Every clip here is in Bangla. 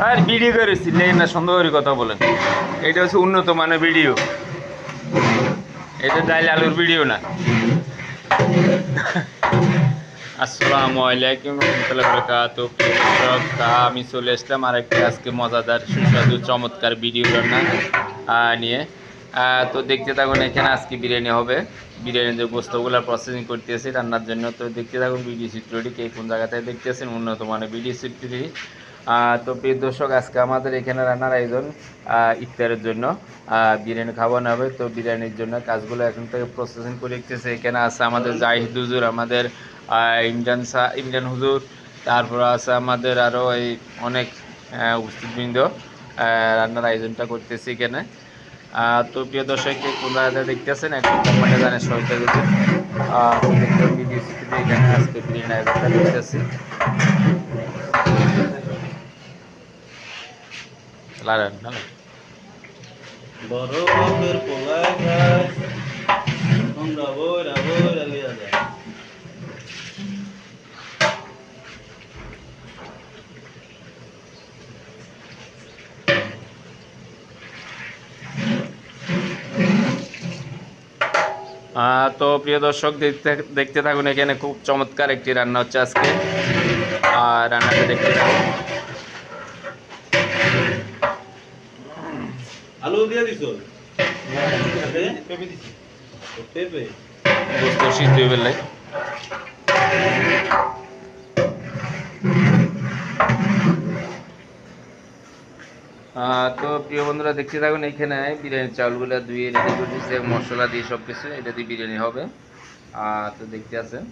আর ভিডিও করেছি না, সুন্দর করে কথা বলেন। এটা হচ্ছে উন্নত মানের ভিডিও, এটা ডাইল আলুর ভিডিও না। আসসালামু আলাইকুম রহমতুল্লাহি ওয়া বারাকাতুহু। প্রিয় দর্শক, আমি চলে আসলাম আরেকটি আজকে মজাদার সুস্বাদু চমৎকার ভিডিও রান্না নিয়ে। তো দেখতে থাকুন, এখানে আজকে বিরিয়ানি হবে। বিরিয়ানির যে গোস্তগুলো প্রসেসিং করতেছি রান্নার জন্য, তো দেখতে থাকুন ভিডিও চিত্রটি। কে কোন জায়গাটায় দেখতেছেন উন্নত মানের ভিডিও চিত্রটি। তো প্রিয় দর্শক, আজকে আমাদের এখানে রান্নার আয়োজন ইফতারের জন্য বিরিয়ানি খাওয়ানো হবে। তো বিরিয়ানির জন্য কাজগুলো এখন থেকে প্রসেসিং করে রেখেছে। এখানে আছে আমাদের জাহিদ হুজুর, আমাদের ইমরান হুজুর, তারপর আছে আমাদের আরও এই অনেক উপস্থিতবৃন্দ রান্নার আয়োজনটা করতেছি এখানে। তো প্রিয় দর্শক, কোন জায়গাতে দেখতেছেন একটু কমেন্টে জানেন সহযোগিতা করবেন। ভিডিও এখানে আজকে বিরিয়ানি আয়োজনটা করতেছি। বড় লোকের পোলায় খায় আমরা বইরা বইরা লিয়া যায়। তো প্রিয় দর্শক, দেখতে থাকুন, এখানে খুব চমৎকার একটি রান্না হচ্ছে আজকে। রান্নাটা দেখতে থাকুন। আলু দিয়ে দিছো? পেঁপে দিছি। পেঁপে গোস্ত সিদ্ধ হয়ে গেলে তো প্রিয় বন্ধুরা দেখতে থাকুন, এখানে বিরিয়ানির চাউলগুলো ধুয়ে রেডি করে দিচ্ছে, মশলা দিয়ে সব কিছু, এটা দিয়ে বিরিয়ানি হবে। তো দেখতে আছেন।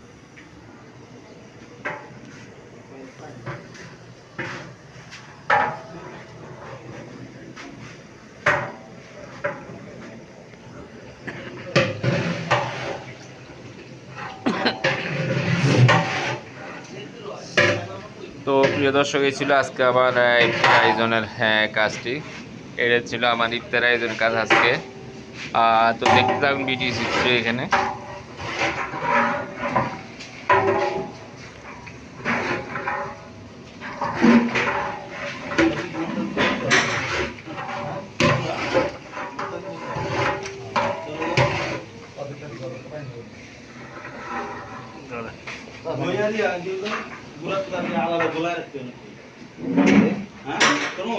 তো প্রিয় দর্শক, এই ছিল আজকে আমার ইফতার আয়োজনের কাজটি। এটা ছিল আমার ইফতার আয়োজনের কাজ আজকে। তো দেখতে থাকুন ভিডিও চিত্র এখানে। আলাদা গোলায় রাখতে হবে। হ্যাঁ কেন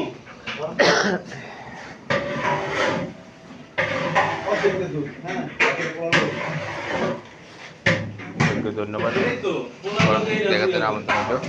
ধন্যবাদ, দেখাতে আমন্ত্রণ।